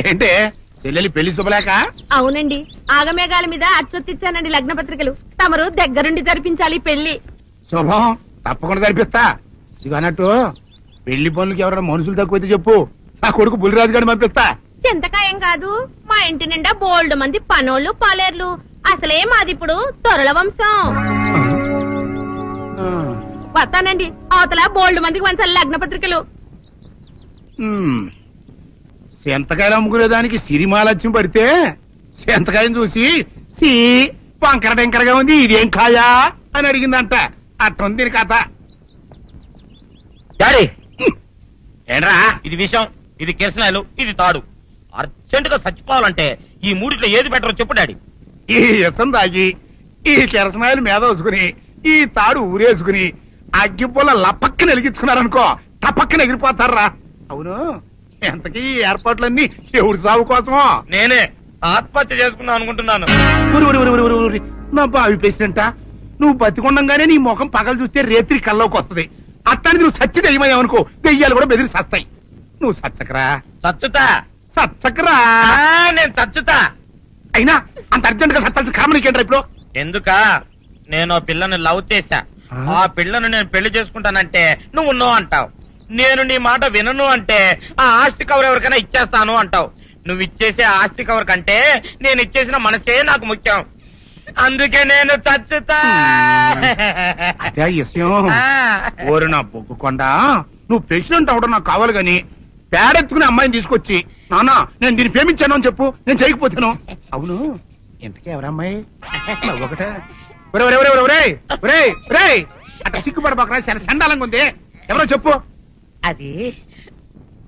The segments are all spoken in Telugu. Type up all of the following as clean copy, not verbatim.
ఏంటే చెల్లెలి పెళ్లి శుభలేక? అవునండి, ఆగమేఘాల మీద అచ్చొత్తిచ్చానండి లగ్న పత్రికలు. తమరు దగ్గరుండి జరిపించాలి పెళ్లి. శుభం, తప్పకుండా జరిపిస్తా. ఇది అన్నట్టు పెళ్లి పనులకి ఎవరైనా మనుషులు తక్కువైతే చెప్పు, నా కొడుకు బుల్లిరాజు గారిని పంపిస్తా. చింతకాయం కాదు, మా ఇంటి నిండా బోల్డ్ మంది పనోళ్ళు పాలేర్లు. అసలే మాది ఇప్పుడు తొరల వంశం. వస్తానండి, అవతల బోల్డ్ మందికి వంచాలి లగ్న పత్రికలు. సెంతకాయలు అమ్ముకునేదానికి సిరిమాలత్యం పడితే సెంతకాయని చూసి సి వంకర టెంకరగా ఉంది, ఇదేం కాయా అని అడిగిందంట. అట్టుంది దీని కథ. డాడీ, ఏంట్రా? ఇది విషం, ఇది కిరసనాయలు, ఇది తాడు. అర్జెంట్ గా చచ్చిపోవాలంటే ఈ మూడిట్లో ఏది బెటర్ చెప్పు డాడీ. ఈ ఇసం తాగి ఈ కిరసనాయలు మీద వేసుకుని ఈ తాడు ఊరేసుకుని అగ్గిపుల్ల లపక్కన వెలిగించుకున్నారనుకో, టపక్కన ఎగిరిపోతారా. అవును, ఎంతకీ ఈ ఏర్పాట్లన్నీ ఎవరి సాగు కోసమో? నేనే ఆత్మహత్య చేసుకుందాం అనుకుంటున్నాను. నా బావి ప్రెసిడెంటా, నువ్వు బతికొండంగానే నీ ముఖం పగలు చూస్తే రేత్రి కల్లోకి వస్తుంది. అట్టానికి నువ్వు సచ్చి దెయ్యమయ్యావనుకో, దెయ్యాలు కూడా బెదిరి సస్తాయి. నువ్వు సచ్చకరా. చచ్చుతా. సచ్చకరా. నేను చచ్చుతా. అయినా అంత అర్జెంట్ గా సత్తాల్సిన కారణం నీకేంట్రా ఇప్పుడు? ఎందుక నేను పిల్లని లవ్ చేశా. ఆ పిల్లను నేను పెళ్లి చేసుకుంటానంటే నువ్వు నో అంటావు. నేను నీ మాట వినను అంటే ఆ ఆస్తి కవర్ ఎవరికైనా ఇచ్చేస్తాను అంటావు. నువ్వు ఇచ్చేసే ఆస్తి కవర్ కంటే నేను ఇచ్చేసిన మనసే నాకు ముఖ్యం. అందుకే నేను చచ్చుతా. అదే విషయం. ఓరు నా బొగ్గుకొండ, నువ్వు ప్రెసిడెంట్ అవడం నాకు కావాలి గాని పేడెత్తుకునే అమ్మాయిని తీసుకొచ్చి నానా నేను దీన్ని ప్రేమించాను అని చెప్పు, నేను చేయకపోతాను. అవును, ఎంతకే ఎవరమ్మాయి? ఒకటే అట్లా సిగ్గుపడబాకరా, చాలా సండాలంగా ఉంది. ఎవరో చెప్పు. అది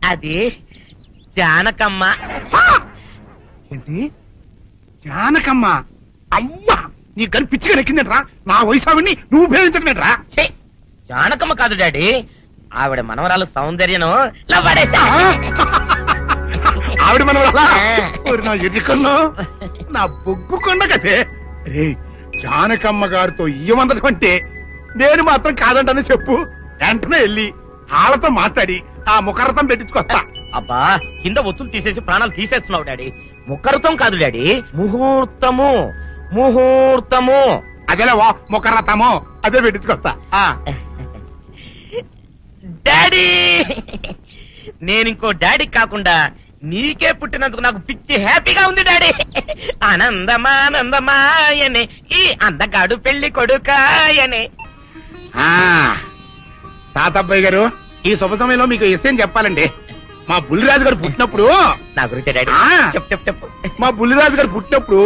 అది జానకమ్మ. ఏంటి జానకమ్మ? అమ్మా, నీ గని పిచ్చిగా నెక్కిందంట్రా. నా వయసావిని నువ్వు ప్రేమించట్లేట్రా. జానకమ్మ కాదు డాడీ, ఆవిడ మనవరాలు సౌందర్యను ఆవిడ మనవరాలా? నా ఎదుకల్లో నా బొగ్గుకొండ కదే. రే, జానకమ్మ గారితో ఇయ్యమందడం అంటే నేను మాత్రం కాదంటని చెప్పు. వెంటనే వెళ్ళి వాళ్ళతో మాట్లాడి ఆ ముఖరథం పెట్టించుకొస్తా. అబ్బా, కింద ఒత్తులు తీసేసి ప్రాణాలు తీసేస్తున్నావు డాడీ. ముఖరథం కాదు డాడీ, ముహూర్తము. ముహూర్తము అదేలే వా, ముఖరథము అదే పెట్టించుకొస్తా. డాడీ, నేను ఇంకో డాడీ కాకుండా నీకే పుట్టినందుకు నాకు పిచ్చి హ్యాపీగా ఉంది డాడీ. ఆనందమానందమాయనే ఈ అందగాడు పెళ్లి కొడుకాయనే. తాతబ్బాయి గారు, ఈ శుభ సమయంలో మీకు విషయం చెప్పాలండి. మా బుల్లిరాజు గారు పుట్టినప్పుడు నా గురించి డాడీ చెప్పు చెప్పు. మా బుల్లిరాజు గారు పుట్టినప్పుడు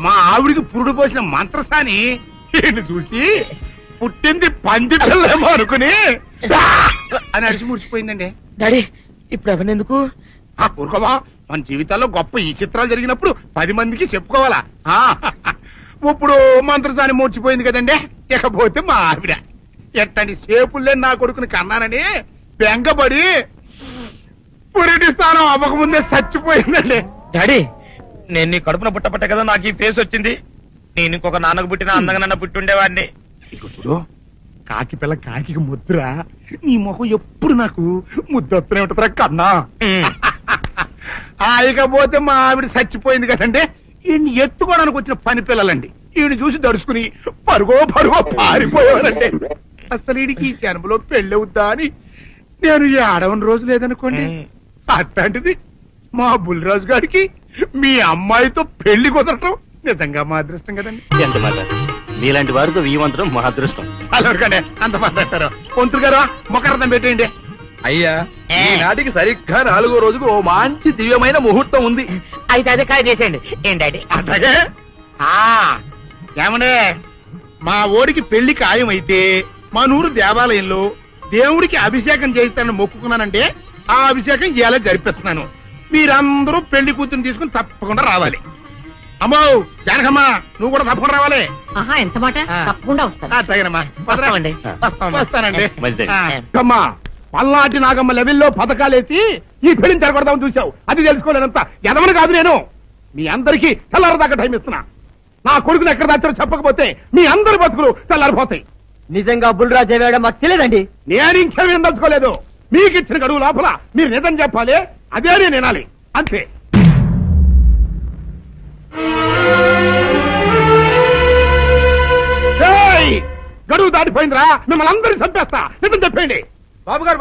మా ఆవిడికి పురుడు పోసిన మంత్రసాని చూసి పుట్టింది పంది పిల్లేమో అనుకుని అని అడిచి ముడిచిపోయిందండి. డాడీ, ఇప్పుడు ఎవరినెందుకు? ఊరుకోవా, మన జీవితాల్లో గొప్ప ఈ చిత్రాలు జరిగినప్పుడు 10 మందికి చెప్పుకోవాలా. ఇప్పుడు మంత్రసాని మూర్చిపోయింది కదండి. ఇకపోతే మా ఆవిడ ఎట్టండి సేపుల్లే నా కొడుకుని కన్నానని బెంగపడి పురిటి స్థానం అవ్వకముందే చచ్చిపోయిందండి. డాడీ, నేను నీ కడుపున పుట్టపట్ట కదా నాకు ఈ ఫేస్ వచ్చింది. నేను ఇంకొక నాన్నకు పుట్టిన అందంగా నన్ను పుట్టుండేవాడిని. ఇక చూడు, కాకి పిల్ల కాకి ముద్దురా. నీ మొహం ఎప్పుడు నాకు ముద్దొత్తనే ఉంటుందిరా కన్నా. ఇకపోతే మా ఆవిడ చచ్చిపోయింది కదండి. ఈయన్ని ఎత్తుకోవడానికి వచ్చిన పని పిల్లలండి. ఈయన చూసి దడుచుకుని పరుగో పారిపోయేవారండి. అసలు ఈడికి ఈ జన్మలో పెళ్ళవుద్దా అని నేను ఏడవని రోజు లేదనుకోండి. అట్లాంటిది మా బుల్లిరాజు గారికి మీ అమ్మాయితో పెళ్లి కుదరటం నిజంగా మా అదృష్టం కదండి. ఎంత మాట, మీలాంటి వారితో వీయమంతరం మా అదృష్టం. అలాగే అంత మాట్లాడతారు. పొంతులు గారు మొకరథం పెట్టేయండి. అయ్యా, ఈనాటికి సరిగ్గా 4వ రోజుకు ఓ మంచి దివ్యమైన ముహూర్తం ఉంది. అయితే అదే కాయ చేసేయండి. ఏం డాడీ? అట్లాగే. ఏమండే, మా ఓడికి పెళ్లి ఖాయం అయితే మా నూరు దేవాలయంలో దేవుడికి అభిషేకం చేయిస్తానని మొక్కుకున్నానంటే ఆ అభిషేకం ఇలా జరిపిస్తున్నాను. మీరందరూ పెళ్లి కూతురు తీసుకుని తప్పకుండా రావాలి. అమ్మో జానకమ్మ, నువ్వు కూడా తప్పకుండా రావాలి. ఎంత మాట, తప్పకుండా వస్తానమ్మా. వస్తానండి. అమ్మా, పల్నాటి నాగమ్మ లెవెల్లో పథకాలేసి ఈ పెళ్లిని జరగొడదామని చూసావు. అది తెలుసుకోలేనంత ఎదవని కాదు నేను. మీ అందరికీ తెల్లారదాకా టైం ఇస్తున్నా. నా కొడుకుని ఎక్కడ దాచారో చెప్పకపోతే మీ అందరి బతుకులు తెల్లారిపోతాయి. నిజంగా బుల్రాజు మాకు తెలియదండి. నేను ఇంకేమీ దలుచుకోలేదు. మీకు ఇచ్చిన గడువు లోపల మీరు నిజం చెప్పాలి, అదే నేను వినాలి, అంతే. గడువు దాటిపోయిందిరా, మిమ్మల్ని అందరినీ చంపేస్తా, నిజం చెప్పండి. బాబు గారు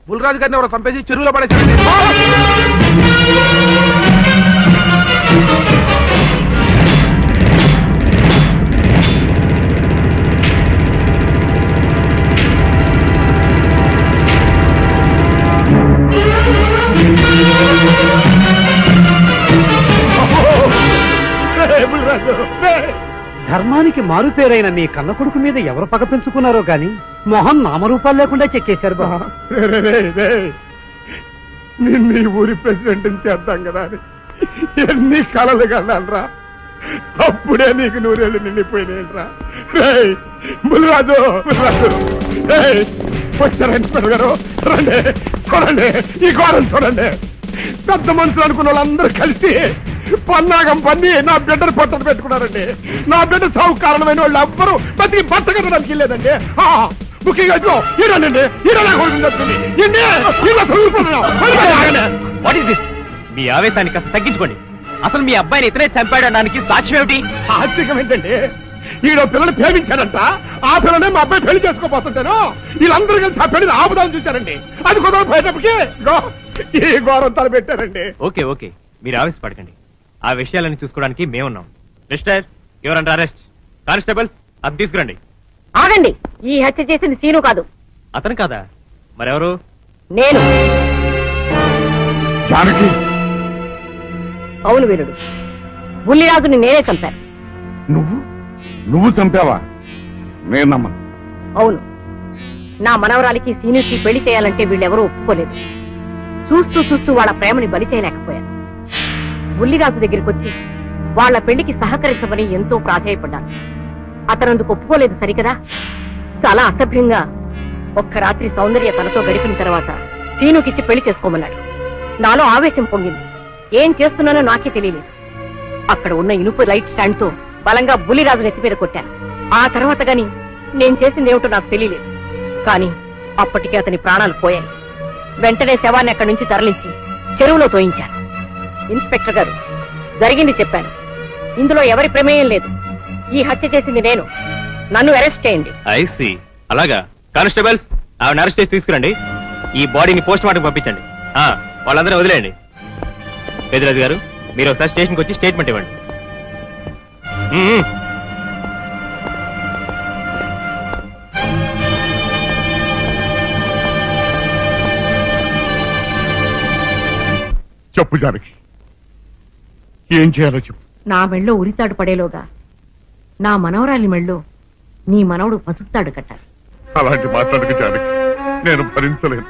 బుల్రాజు గారిని ఎవరో చంపేసి చెరువులో పడేసి. ధర్మానికి మారుపేరైన మీ కన్న కొడుకు మీద ఎవరు పగ పెంచుకున్నారో గాని మొహం నామరూపాలు లేకుండా చెక్కేశారు బా. నిన్ను ఈ ఊరి ప్రెసిడెంట్ చేద్దాం కదా అని ఎన్ని కలలు కన్నారా, అప్పుడే నీకు నూరేళ్ళు నిండిపోయినాయంట్రా. బుల్రాజు వచ్చారా ఇన్స్పెక్టర్ గారు? రండి, చూడండి ఈ ఘోరం చూడండి. పెద్ద మనుషులు అనుకున్న వాళ్ళందరూ కలిసి పన్నాగం పన్ని నా బిడ్డను పట్టలు పెట్టుకున్నారండి. నా బిడ్డ సాగు కారణమైన వాళ్ళు ఎవ్వరూ బతికి బట్ట కట్టడానికి వెళ్ళలేదండి. ముఖ్యంగా ఈడనండి, మీ ఆవేశాన్ని కాస్త తగ్గించుకోండి. అసలు మీ అబ్బాయిని ఇతనే చంపాడడానికి సాక్ష్యం ఏమిటి? ఆశ్చర్యం ఏంటండి, ఈడో పిల్లని ప్రేమించాడంట, ఆ పిల్లనే మా అబ్బాయి పెళ్లి చేసుకోపోతుంటాను. వీళ్ళందరూ కలిసి ఆ పెళ్లిని ఆపుదాన్ని చూశారండి. అది కుదరపోయేటప్పటికి ఈ ఘోరం తలపెట్టారండి. ఓకే ఓకే, మీరు ఆవేశపడకండి. ఆ విషయాలను చూసుకోవడానికి మేమున్నాం. Mister your under arrest. Constables అది తీసుకురండి. ఆగండి, ఈ హత్య చేసింది సీను కాదు. అతను కాదా? మరెవరు? నేను. జానకి. అవును వీరుడు, బుల్లిరాజుని నేనే చంపాను. నువ్వు చంపావా? నేను నమ్మను. అవును, నా మనవరాలికి సీనుకి పెళ్లి చేయాలంటే వీళ్ళెవరూ ఒప్పుకోలేదు. చూస్తూ చూస్తూ వాళ్ళ ప్రేమని బలి చేయలేకపోయాను. బుల్లిరాజు దగ్గరికి వచ్చి వాళ్ళ పెళ్లికి సహకరించమని ఎంతో ప్రాధేయపడ్డాను. అతనందుకు ఒప్పుకోలేదు సరికదా. చాలా అసభ్యంగా ఒక్క రాత్రి సౌందర్య తనతో గడిపిన తర్వాత సీనుకిచ్చి పెళ్లి చేసుకోమన్నాడు. నాలో ఆవేశం పొంగింది. ఏం చేస్తున్నానో నాకే తెలియలేదు. అక్కడ ఉన్న ఇనుపు లైట్ స్టాండ్ తో బలంగా బుల్లిరాజు నెత్తి మీద కొట్టాను. ఆ తర్వాత గాని నేను చేసిందేమిటో నాకు తెలియలేదు. కానీ అప్పటికే అతని ప్రాణాలు పోయాయి. వెంటనే శవాన్ని అక్కడి నుంచి తరలించి చెరువులో తోయించాను. ఇన్స్పెక్టర్ గారు, జరిగింది చెప్పాను. ఇందులో ఎవరి ప్రమేయం లేదు. ఈ హత్య చేసింది నేను. నన్ను అరెస్ట్ చేయండి. ఐసి అలాగా. కానిస్టేబుల్స్ ఆవిడ అరెస్ట్ చేసి తీసుకురండి. ఈ బాడీని పోస్ట్ మార్టం పంపించండి. వాళ్ళందరూ వదిలేయండి. పెద్దరాజు గారు, మీరు ఒకసారి స్టేషన్కి వచ్చి స్టేట్మెంట్ ఇవ్వండి. చెప్పు జానకి, ఏం చేయాలో చెప్పు. నా మెళ్ళో ఉరితాడు పడేలోగా నా మనవరాలి మెళ్ళో నీ మనవడు పసుపుతాడు కట్టాలి. అలాంటి మాట్లాడక జానకి, నేను భరించలేను.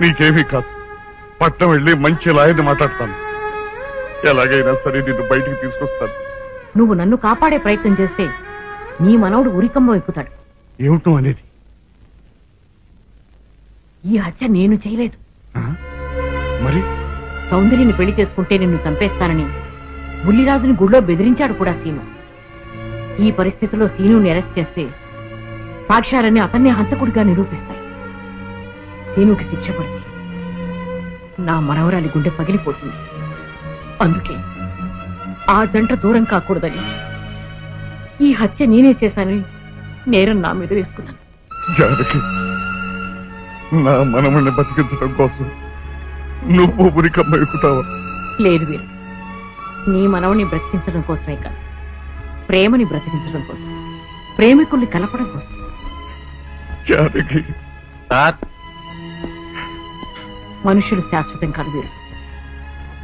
నీకేమీ కాదు, పట్నం వెళ్ళి మంచి లాయర్ని మాట్లాడతాను. ఎలాగైనా సరే నిన్ను బయటికి తీసుకొస్తాను. నువ్వు నన్ను కాపాడే ప్రయత్నం చేస్తే నీ మనవడు ఉరికమ్మ ఎక్కుతాడు. ఏమిటో అనేది? ఈ హత్య నేను చేయలేదు. మరి సౌందర్యని పెళ్లి చేసుకుంటే నిన్ను చంపేస్తానని బుల్లిరాజుని గుళ్ళో బెదిరించాడు కూడా సీను. ఈ పరిస్థితిలో సీనుని అరెస్ట్ చేస్తే సాక్ష్యాలన్నీ అతన్నే హంతకుడిగా నిరూపిస్తాయి. సీనుకి శిక్ష పడితే నా మనవరాలి గుండె పగిలిపోతుంది. అందుకే ఆ జంట దూరం కాకూడదని ఈ హత్య నేనే చేశానని నేరం నా మీద వేసుకున్నాను. జానకి, నా మనమని బతికించడం కోసం నువ్వు ఉరికమ్మ ఎక్కుతావా? లేదు వీరు, నీ మనవని బ్రతికించడం కోసమే కాదు, ప్రేమని బ్రతికించడం కోసం, ప్రేమికుల్ని కలపడం కోసం. జానకి సార్, మనుషులు శాశ్వతం కాదు వీరు,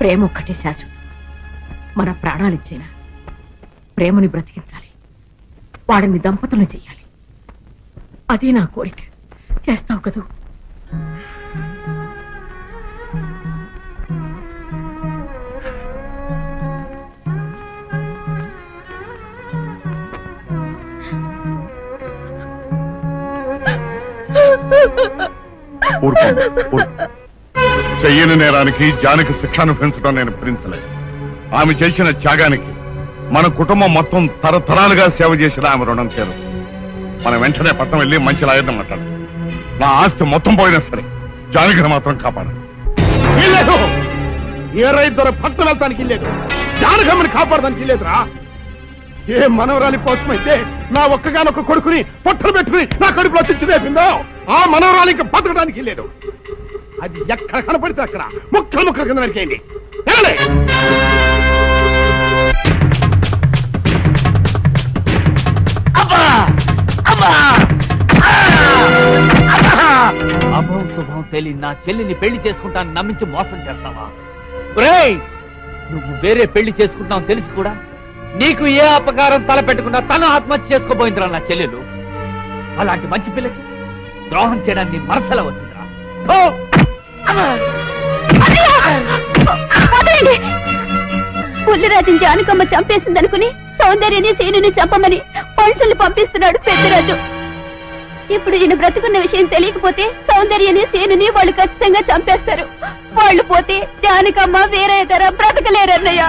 ప్రేమ ఒక్కటే శాశ్వతం. మన ప్రాణాలిచ్చైనా ప్రేమని బ్రతికించాలి, వాడిని దంపతులను చెయ్యాలి. అదే నా కోరిక. చేస్తావు కదూ? చెయ్యని నేరానికి జానకి శిక్షను పెంచడం నేను భరించలేదు. ఆమె చేసిన త్యాగానికి మన కుటుంబం మొత్తం తరతరాలుగా సేవ చేసిన ఆమె రుణం చేరు. మనం వెంటనే పట్టణం వెళ్ళి మంచి లాయర్ని మాట్లాడాలి. నా ఆస్తి మొత్తం పోయినా సరే జానకిని మాత్రం కాపాడాలి. ఏ రైతు భక్త వెళ్తానికి లేదు, జానకమ్మని కాపాడడానికి లేదురా. ఏ మనవరాలి కోసమైతే నా ఒక్కగానొక్క కొడుకుని పొట్టలు పెట్టుకుని నా కడుపులో చిచ్చు రేపిందో ఆ మనవరాలి ఇంకా బతకడానికి లేదు. అది ఎక్కడ కనపడితే అక్కడ ముక్కలు ముక్కల కింద నరికేయండి. అభం శుభం తెలియని నా చెల్లిని పెళ్లి చేసుకుంటాను నమ్మించి మోసం చేస్తావా? నువ్వు వేరే పెళ్లి చేసుకుంటావు తెలిసి కూడా నీకు ఏ అపకారం తలపెట్టకుండా తను ఆత్మహత్య చేసుకోబోయిందిరా నా చెల్లెలు. అలాంటి మంచి పిల్లకి ద్రోహం చేయడాన్ని మనసులో వచ్చిందిరా. పుల్లిరాజుని జానకమ్మ చంపేసిందనుకుని సౌందర్యని సీనుని చంపమని మనుషుల్ని పంపిస్తున్నాడు పెద్దరాజు. ఇప్పుడు ఈయన బ్రతుకున్న విషయం తెలియకపోతే సౌందర్యని సీనుని వాళ్ళు ఖచ్చితంగా చంపేస్తారు. వాళ్ళు పోతే జానకమ్మ వేరే ధర బ్రతకలేరన్నయ్య.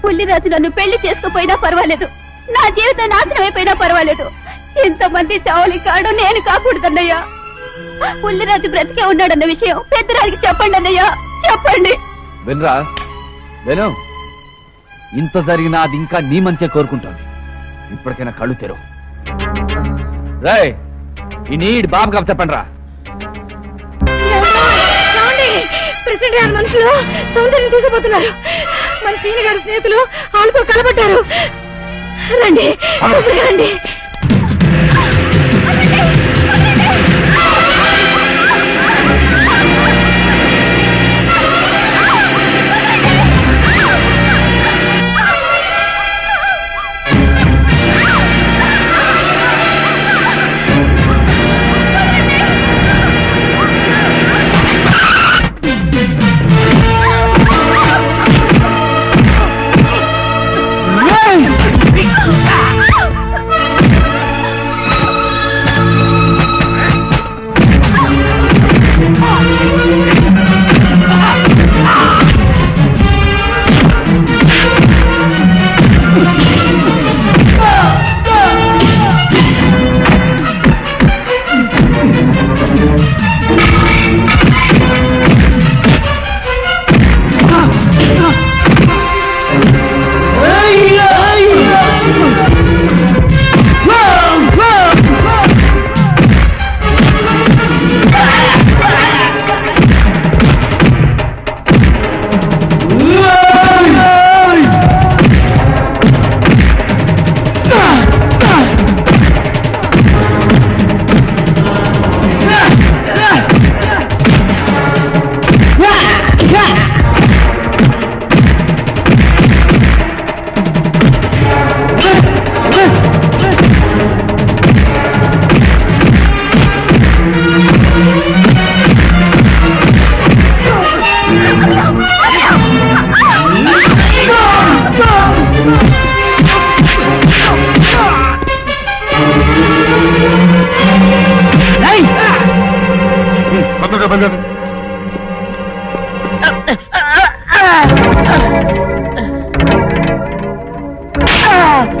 పుల్లిరాజు నన్ను పెళ్లి చేసుకోపోయినా పర్వాలేదు, నా జీవితం నాశనం అయిపోయినా పర్వాలేదు. ఇంతమంది చావులి కాడు నేను కాకూడదన్నయ్యా. పుల్లిరాజు బ్రతికే ఉన్నాడన్న విషయం పెద్దరాజుకి చెప్పండి అన్నయ్యా, చెప్పండి. వినరా విను, ఇంత జరిగినా అది ఇంకా నీ మంచిగా కోరుకుంటోంది. ఇప్పటికైనా కళ్ళు తెరు. రేయ్ ఈ నీడ్ బాబుగా చెప్పండి రా. ప్రెసిడెంట్ గారి మనుషులు సౌందర్యం తీసుకుపోతున్నారు. మన సీని గారి స్నేహితులు వాళ్ళతో కలబడ్డారు. రండి రండి.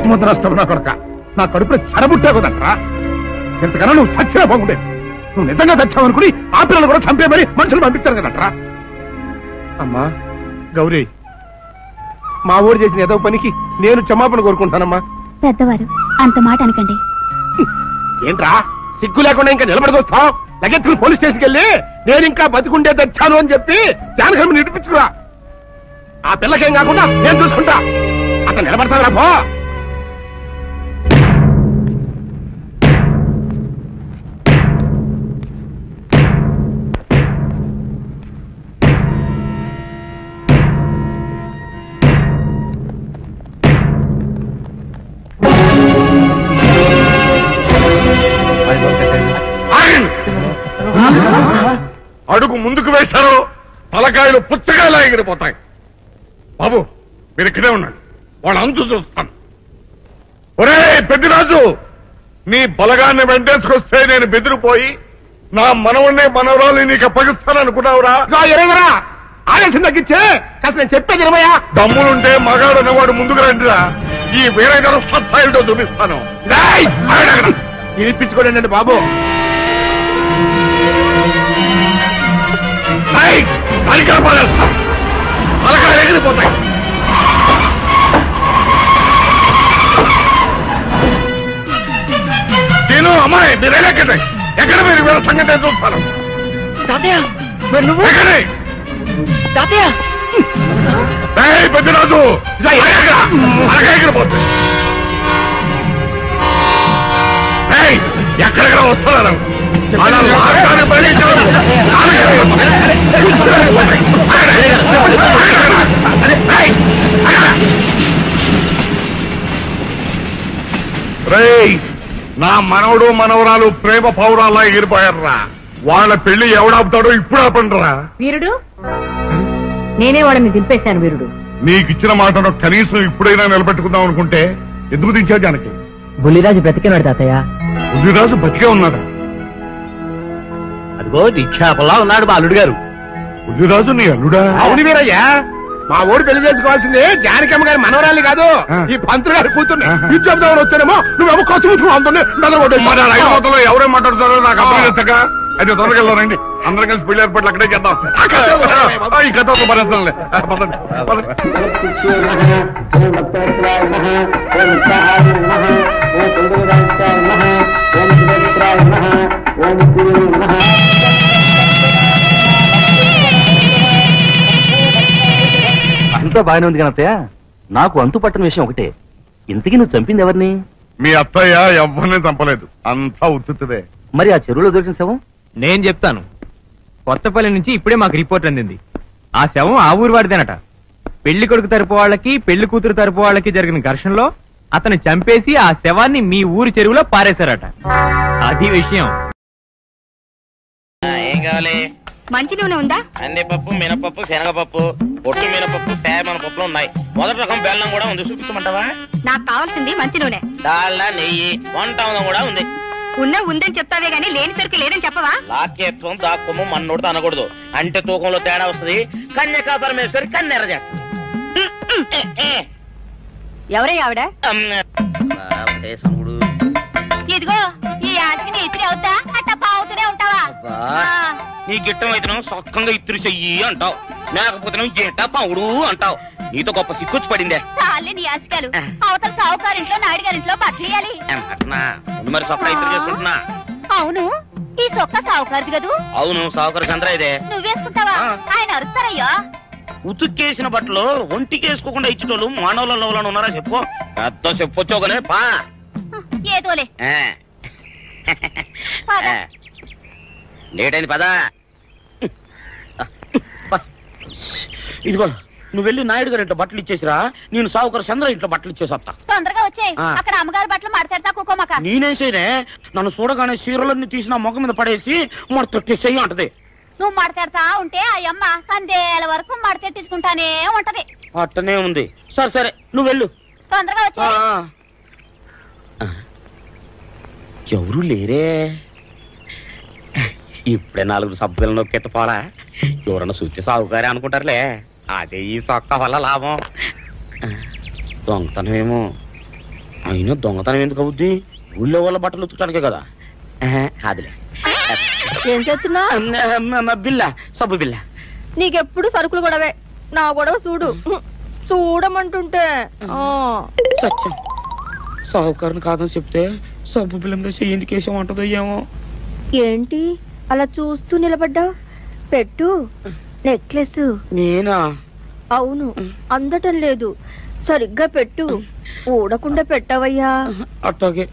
ముద్రస్తావు నా కొడక, నా కడుపులో చెడబుట్టే కదట్రా. ఇంతకన్నా నువ్వు చచ్చినా బాగుండే. నువ్వు నిజంగా చచ్చావనుకుని ఆ పిల్లలు కూడా చంపేమని మనుషులు పంపించారు కదట్రా. అమ్మా గౌరీ, మా ఊరు చేసిన ఏదో పనికి నేను క్షమాపణ కోరుకుంటానమ్మా. పెద్దవారు అంత మాట అనకండి. ఏంట్రా సిగ్గు లేకుండా ఇంకా నిలబడదొస్తావు? లగెత్తులు పోలీస్ స్టేషన్కి వెళ్ళి నేను ఇంకా బతికుండే తెచ్చాను అని చెప్పి జానకమ్మని నిడిపించుకురా. ఆ పిల్లకేం కాకుండా నేను చూసుకుంటా. అతను నిలబడతాను రా పో. అడుగు ముందుకు వేశారో తలకాయలు పుచ్చకాయలా ఎగిరిపోతాయి. బాబు మీరు ఇక్కడే ఉండండి, వాళ్ళ అంచు చూస్తాను. ఒరే పెద్దిరాజు, నీ బలగాన్ని వెంటేసుకొస్తే నేను బెదిరిపోయి నా మనవన్నే మనవరాలు నీకు అప్పగిస్తాననుకున్నావురా? ఎరగరా, ఆలస్యం తగ్గించే కాస్త నేను చెప్పేది ఇరవయా. దమ్ములుంటే మగాడు అన్నవాడు ముందుకు రండిరా. ఈ వీరగారు సత్తాయితో చూపిస్తాను. ఇరిపించుకోండి బాబు. అలకాయలు ఎగిరిపోతాయి. నేను అమ్మాయి మీరు ఎక్కడే ఎక్కడ మీరు వీళ్ళ సంగతి చూస్తాను. పెద్దరాజు ఎగిరిపోతుంది. ఎక్కడెక్కడ వస్తున్నారు నా మనవడు మనవరాలు ప్రేమ పౌరాల్లా ఎగిరిపోయారా. వాళ్ళ పెళ్లి ఎవడాపుతాడో ఇప్పుడు ఆపండిరా. వీరుడు నేనే వాడిని దింపేశాను. వీరుడు నీకిచ్చిన మాటను కనీసం ఇప్పుడైనా నిలబెట్టుకుందాం అనుకుంటే ఎందుకు దించావు జానకి? బుల్లిరాజు బ్రతికినాడు తాతయ్య. బుల్లిరాజు బతికే ఉన్నాడా? అదిగో దీక్షాపల్లా ఉన్నాడు మా అల్లుడు గారు. బుల్లిరాజు నీ అల్లుడా? అవును వీరయ్యా, మా ఊరు పెళ్లి చేసుకోవాల్సింది జానకమ్మ గారి మనవరాలి కాదు, ఈ పంతులు గారి కూతుర్ని. ఇచ్చేద్దామని వచ్చానేమో నువ్వేమో ఖర్చు ముట్టుకుని అందులో ఎవరేం మాట్లాడుతారో నాకు అర్థం చేస్తాక అయితే త్వరగా వెళ్దారండి. అందరం కలిసి పెళ్లి ఏర్పాట్లు అక్కడే చేద్దాం. ఈ కథ భరిస్తానులే. అంతా బాగానే ఉంది కనత్తయ్య. నాకు అంతు పట్టని విషయం ఒకటే, ఇంతకీ నువ్వు చంపింది ఎవరిని? మీ అత్తయ్య ఎవరిని చంపలేదు, అంతా ఉత్తుదే. మరి ఆ చెరువులో దొరికిన శవం? నేను చెప్తాను. కొత్తపల్లి నుంచి ఇప్పుడే మాకు రిపోర్ట్ అందింది. ఆ శవం ఆ ఊరు వాడిదేనట. పెళ్లి కొడుకు తరపు వాళ్ళకి పెళ్లి కూతురు తరపు వాళ్ళకి జరిగిన ఘర్షణలో అతను చంపేసి ఆ శవాన్ని మీ ఊరి చెరువులో పారేశారట. అది విషయం. ఏం కావాలి? మంచి నూనె ఉందా? కందిపప్పు, మినపప్పు, శనగపప్పు, పొట్టు మినపప్పు, సేమన పప్పులు ఉన్నాయి. మొదటి రకం బెల్లం కూడా ఉంది, చూపించమంటావా? నాకు కావాల్సింది మంచి నూనె. డాల్డా, నెయ్యి, వంట కూడా ఉంది. ఉందని చెప్తావే గానీ లేని సరికి లేదని చెప్పవా? లాక్యత్వం దాక్కుము మన్నోడితో అనకూడదు, అంటే తూకంలో తేడా వస్తుంది. కన్యకా పరమేశ్వరి కన్నెర చేస్తుంది. ఎవరే ఆవిడ? సనుగుడు. ఇదిగో ఈ ఆటకి నీ ఇతిరి అవుతా అట్ట పావుతూనే ఉంటావా? నీ గిట్టం అయితే సొక్కంగా ఇత్తురు చెయ్యి అంటావు, లేకపోతే గిట్ట పావుడు అంటావు. నీతో గొప్ప సిక్కుచ్చి పడిందే. చాలే నీ ఆశకాలు. అవతల సావుకారింట్లో నాయుడు గారింట్లో బట్టలేయాలి. మరి సొక్క ఇత్తురు చేసుకుంటున్నా. అవును, ఈ సొక్క సావుకారిది కదూ? అవును, సావుకారు చంద్ర ఇదే. నువ్వేసుకుంటావా? ఆయన అరుస్తారయ్యా. ఉతుక్కేసిన బట్టలు ఒంటికి వేసుకోకుండా ఇచ్చేటోళ్ళు మానవులలో ఉన్నారా చెప్పు? పెద్ద చెప్పొచ్చోగలే పా. ఏదోలే లేటైంది పదా. ఇదిగో నువ్వు వెళ్ళి నాయుడు గారి ఇంట్లో బట్టలు ఇచ్చేసిరా, నేను సావుకారు చంద్ర ఇంట్లో బట్టలు ఇచ్చేసి వస్తా. తొందరగా వచ్చే. అక్కడ అమ్మగారు బట్టలు మాడతాడతా కుకోమక. నేనేసేనే నన్ను చూడగానే చీరలన్నీ తీసిన మొక్క మీద పడేసి మడతెట్టేసేయి అంటది. నువ్వు మాడతాడతా ఉంటే ఆ అమ్మ సందేల వరకు మడతెట్టించుకుంటానే ఉంటది. అట్టనే ఉంది. సరే సరే నువ్వు వెళ్ళు. తొందరగా వచ్చే. ఎవరు లేరే. ఇప్పుడే 4 సభ్యులను నొక్కెత్తపోరా. ఎవరన్నా చూస్తే సాగుకారే అనుకుంటారులే. అదే ఈ సొక్క వల్ల లాభం. దొంగతనం అయినా దొంగతనం ఎందుకు అవుద్ది? ఊళ్ళో వాళ్ళ బట్టలు ఉతుకడానికే కదా. కాదులే. ఏం చేస్తున్నా? బిల్ల, సబ్బు బిల్ల. నీకెప్పుడు సరుకులు గొడవే. నా గొడవ చూడు. చూడమంటుంటే సత్యం, సాహుకారుని కాదని చెప్తే సబ్బు బిల్ల మీద ఎందుకు వేసామంటుందో ఏమో. ఏంటి అలా చూస్తూ నిలబడ్డా? పెట్టు. నెక్లెస్. నేనా? అవును, అందటం లేదు. సరిగ్గా పెట్టు. ఊడకుండా పెట్టవయ్యా. అట్టాగే.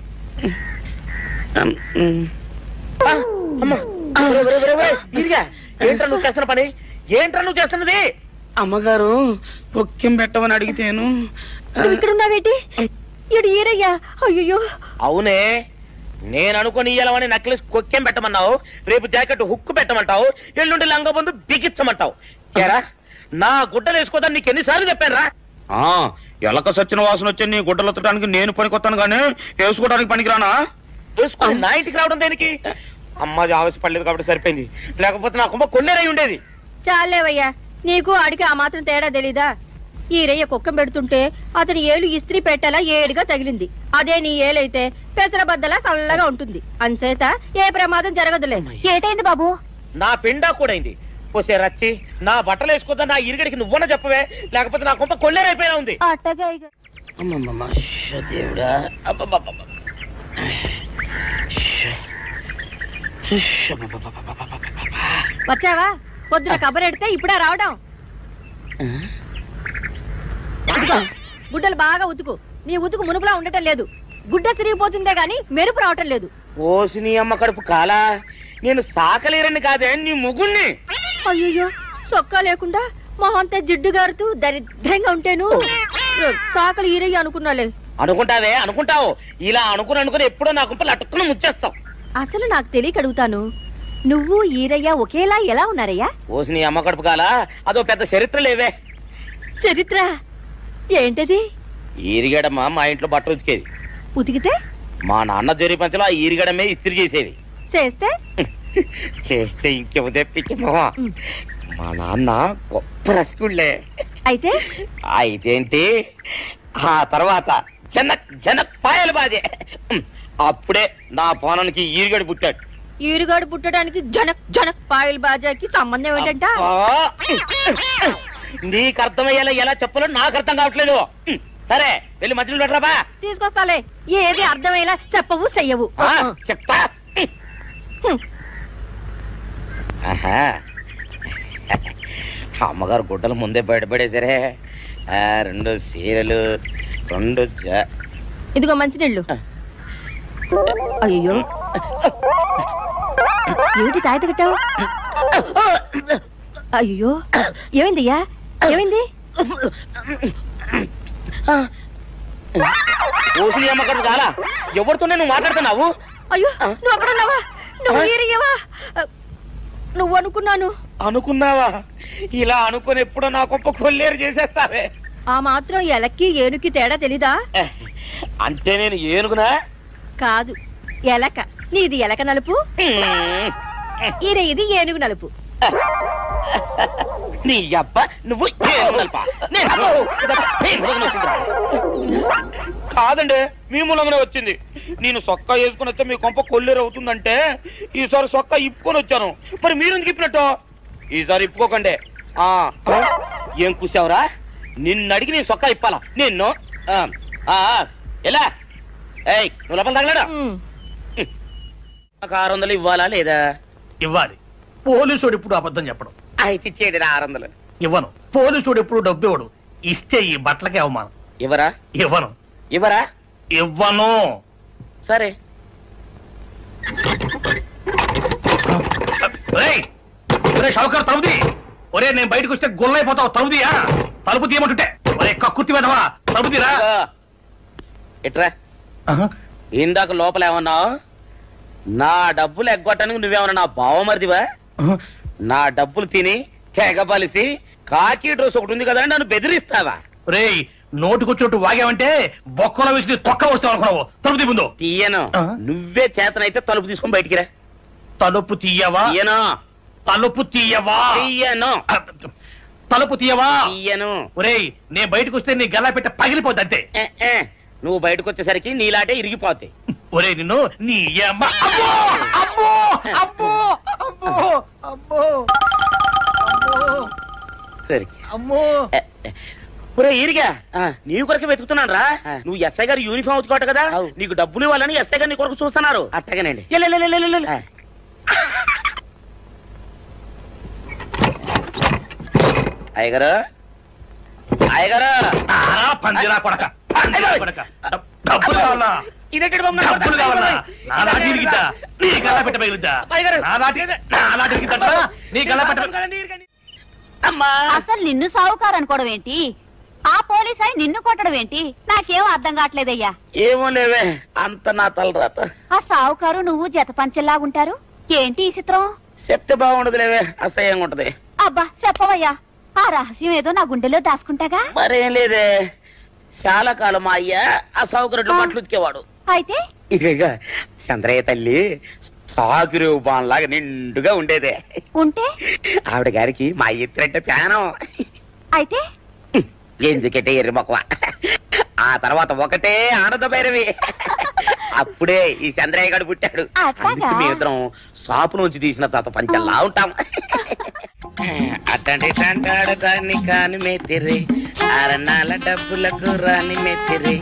ఏంట్రా నువ్వు చేస్తున్న పని? ఏంట్రా నువ్వు చేస్తున్నది? అమ్మగారు పొక్కెం పెట్టమని అడిగితేను. ఇక్కడ ఉన్నావేటి? ఇడు ఈరయ్యా. అయ్యో. అవునే, నేను అనుకుని ఇయ్యాలని నెక్లెస్ కొక్కెం పెట్టమన్నావు, రేపు జాకెట్ హుక్కు పెట్టమంటావు, ఎల్లుండి లంగబందు బిగించమంటావు. ఏరా నా గుడ్డలు వేసుకోదని నీకు ఎన్నిసార్లు చెప్పానురా? ఎలక సచ్చిన వాసన వచ్చి నీ గుడ్డలు ఎత్తడానికి నేను పనికొత్తాను గానీ వేసుకోవడానికి పనికిరానా? వేసుకుని నా ఇంటికి రావడం దేనికి? అమ్మాది ఆవేశపడలేదు కాబట్టి సరిపోయింది, లేకపోతే నా కుమ్మ కొన్నేరై ఉండేది. చాలేవయ్యా, నీకు ఆడికి ఆ మాత్రం తేడా తెలీదా? ఈ రయ్య కుక్కం పెడుతుంటే అతని ఏలు ఇస్త్రీ పెట్టేలా ఏడుగా తగిలింది. అదే నీ ఏలైతే పెసరబద్దలా చల్లగా ఉంటుంది. అంచేత ఏ ప్రమాదం జరగదులే. ఏటైంది బాబు? నా పిండా కూడా అయింది. పోసే రచ్చి నా బట్టలు వేసుకోద్దా నా ఇరుగడికి నువ్వన్నా చెప్పవే, లేకపోతే నా కొంత కొల్లేరైపోయినా ఉంది. దేవుడా వచ్చావా? పొద్దున కబరెడితే ఇప్పుడే రావడం. గుడ్డలు బాగా ఉతుకు. నీ ఉతుకు మునుపులా ఉండటం లేదు. గుడ్డ తిరిగిపోతుందే గాని మెరుపు రావటం లేదు. ఓసి నీ అమ్మ కడుపు కాలా, నేను సాకలేరని కాదే నీ ముగ్గుణ్ణి. అయ్యో, సొక్కా లేకుండా మొహంతా జిడ్డు గారుతూ దరిద్రంగా ఉంటేను సాకలు ఈరయ్య అనుకున్నాలే. అనుకుంటావే అనుకుంటావు, ఇలా అనుకుని ఎప్పుడో నా గుంపలు అటుక్కుని ముచ్చేస్తావు. అసలు నాకు తెలియక అడుగుతాను, నువ్వు ఈరయ్య ఒకేలా ఎలా ఉన్నారయ్యా? ఓసి నీ అమ్మ కడుపు కాలా, అదో పెద్ద చరిత్ర లేవే. చరిత్ర ఏంటది? ఈరిగడమ్మ మా ఇంట్లో బట్ట ఉతికేది. ఉతికితే మా నాన్న జరి పంచలో ఆ ఈరిగడమే ఇస్త్రీ చేసేది. చేస్తే ఇంకేమో తెప్పించమో. మా నాన్న గొప్ప రసికుళ్ళే. అయితేంటి ఆ తర్వాత జనక్ పాయలు బాధే. అప్పుడే నా పోనానికి ఈరిగడు పుట్టాడు. ఈరుగాడు పుట్టడానికి జనక్ పాయలు బాజాకి సంబంధం ఏంటంట? నీకు అర్థమయ్యేలా ఎలా చెప్పాలో నాకు అర్థం కావట్లేదు. సరే వెళ్ళి మధ్యలో పెట్టరాబా. తీసుకొస్తాలే. ఏది అర్థమయ్యేలా చెప్పవు చెయ్యవు. చెప్తా. అమ్మగారు గుడ్డలు ముందే బయటపడేసరే. 2 చీరలు 2 ఇదిగో మంచినీళ్ళు. అయ్యో ఏమిటి తాయిత కట్టావు? అయ్యో ఏమైందయ్యా? ఏమైంది? ఓసి అమ్మగారు చాలా ఎవరితోనే నువ్వు మాట్లాడుతున్నావు? అయ్యో నువ్వు అక్కడున్నావా? నువ్వు ఏరియవా? నువ్వు అనుకున్నావా? ఇలా అనుకుని ఎప్పుడో నా గొప్ప కొల్లేరు చేసేస్తావే. ఆ మాత్రం ఎలక్కి ఏనుకి తేడా తెలీదా? అంటే నేను ఏనుగునా? కాదు, ఎలక. నీది ఎలక నలుపు, ఇది ఏనుగు నలుపు. నీ అబ్బ నువ్వు కాదండి, మీ మూలంగానే వచ్చింది. నేను సొక్కా వేసుకుని వచ్చా మీ కొంప కొల్లేరు అవుతుందంటే ఈసారి సొక్కా ఇప్పుకొని వచ్చాను. మరి మీరు ఎందుకు ఇప్పినట్టు? ఈసారి ఇప్పుకోకండి. ఏం కూసావురా? నిన్ను అడిగి నేను సొక్కా ఇప్పాలా? నిన్ను ఎలా నువ్వు లోపల తగలడా? 600 ఇవ్వాలా లేదా? ఇవ్వాలి. పోలీసుడు ఇప్పుడు అబద్ధం చెప్పడం. అయితే ఇచ్చేది 600. ఇవ్వను. పోలీసుడు ఎప్పుడు డబ్బు ఇవ్వడు. ఇస్తే ఈ బట్టలకే అవమానం. ఇవ్వరా? ఇవ్వను. సరే షౌకర్ తలుపుది. ఒరే నేను బయటకు వస్తే గొల్లైపోతావు. తలుపుదియా? తలుపు తీయమంటుంటే ఒరే కక్కుర్తి వెదవా, తలుపు తీరా. ఎట్రా ఇందాక లోపల ఏమన్నావు? నా డబ్బులు ఎగ్గొట్టడానికి నువ్వేమన్నా నా బావమరిదివా? నా డబ్బులు తిని తెగబలిసి కాకి డ్రెస్ ఒకటి ఉంది కదా నన్ను బెదిరిస్తావా? రే నోటుకొచ్చినట్టు వాగావంటే బొక్కలో వేసి తొక్క వస్తావు అనుకున్నావు. తలుపు తీ ముందు. తీయను. నువ్వే చేతనైతే తలుపు తీసుకొని బయటికి రా. తలుపు తీయవా? తలుపు తీయవా? తీయను. తలుపు తీయవా? తీయను. ఒరేయ్ నేను బయటకు వస్తే నీ గల్లా పెట్ట పగిలిపోద్ది అంతే. నువ్వు బయటకు వచ్చేసరికి నీలాటే ఇరిగిపోతాయి. ఒరే నిన్ను నీ అమ్మ. సరే ఒరే ఈరిగా నీ కొరకు వెతుకుతున్నాను రా. నువ్వు ఎస్ఐ గారు యూనిఫామ్ అవుతుకోట కదా, నీకు డబ్బులు ఇవ్వాలని ఎస్ఐ గారు నీ కొరకు చూస్తున్నారు. అట్టగానండి. అయ్యగారు పందిరా కొడక, డబ్బులు కావాలా? ఇదెక్కడ డబ్బులు కావాలా? నా నాటి ఇరిగిద్దా? నీ గల్లా పెట్ట పగిలిద్దా? నీ గల్లా పెట్ట. అసలు నిన్ను సావుకారు అనుకోవడం ఏంటి? ఆ పోలీస్ అయి నిన్ను కొట్టడం ఏంటి? నాకేం అర్థం కావట్లేదయ్యా. ఏమో లేవే, అంత నా తలరాత. ఆ సావుకారు నువ్వు జత పంచెల్లాగుంటారు ఏంటి ఈ చిత్రం? చెప్తే బాగుండదు లేవే, అసహ్యంగా ఉంటది. అబ్బా చెప్పవయ్యా, ఆ రహస్యం ఏదో నా గుండెలో దాచుకుంటాగా. మరేం లేదే, చాలా కాలం మా అయ్య ఆ సౌకర్యం బట్టలు ఉతికేవాడు. అయితే ఇక చంద్రయ్య తల్లి సాగురేవు బాన్లాగా నిండుగా ఉండేదే. ఉంటే ఆవిడ గారికి మా ఎత్తురంటే ప్యానం. అయితే ఎందుకంటే ఎర్రి మొక్కవ. ఆ తర్వాత ఒకటే ఆనంద భైరవి. అప్పుడే ఈ చంద్రయ్య గారు పుట్టాడు. అందుకే మీ ఇద్దరం షాపు నుంచి తీసిన జత పంచల్లా ఉంటాం. అట్టండి అంటాడు దాన్ని కాని మెత్తిరి అరణాల డబ్బులకు రాని మెత్తిరి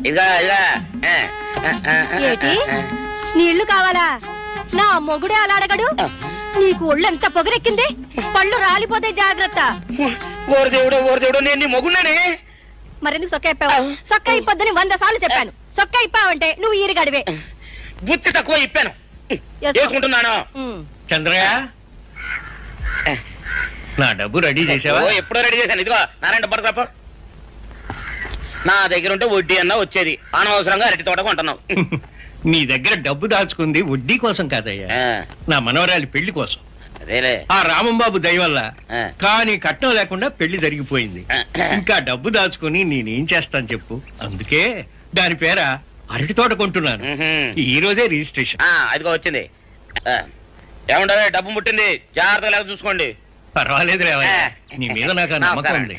ఇదా ఏటి? నీళ్లు కావాలా? నా మొగుడే అలా అడగడు. నీకు ఒళ్ళెంత పొగరెక్కింది, పళ్ళు రాలిపోతే జాగ్రత్త. ఓరు దేవుడు నేను నీ మొగున్నానే. మరెందుకు సొక్క ఇప్పావు? సొక్క ఇప్పొద్దని 100 సార్లు చెప్పాను. సొక్క ఇప్పావంటే నువ్వు ఈరిగడివే. బుద్ధి తక్కువ ఇప్పాను, చేసుకుంటున్నాను. చంద్రయ్య, నా డబ్బు రెడీ చేసావా? ఎప్పుడో రెడీ చేశాను. ఇదిగో నారాయణ డబ్బు తప్ప నా దగ్గర ఉంటే వడ్డీ అన్నా వచ్చేది, అనవసరంగా అరటి తోట కొంటున్నావు. నీ దగ్గర డబ్బు దాచుకుంది వడ్డీ కోసం కాదయ్యా, నా మనవరాలి పెళ్లి కోసం. అదేలే, ఆ రామంబాబు దయ వల్ల కానీ కట్నం లేకుండా పెళ్లి జరిగిపోయింది. ఇంకా డబ్బు దాచుకుని నేనేం చేస్తాను చెప్పు. అందుకే దాని పేర అరటి తోట కొంటున్నాను. ఈ రోజే రిజిస్ట్రేషన్. అదిగో వచ్చింది. ఏముండవే, డబ్బు ముట్టింది, జాగ్రత్తగా చూసుకోండి. పర్వాలేదు రేవయ్య, నీ మీద నాకు నమ్మకం ఉంది.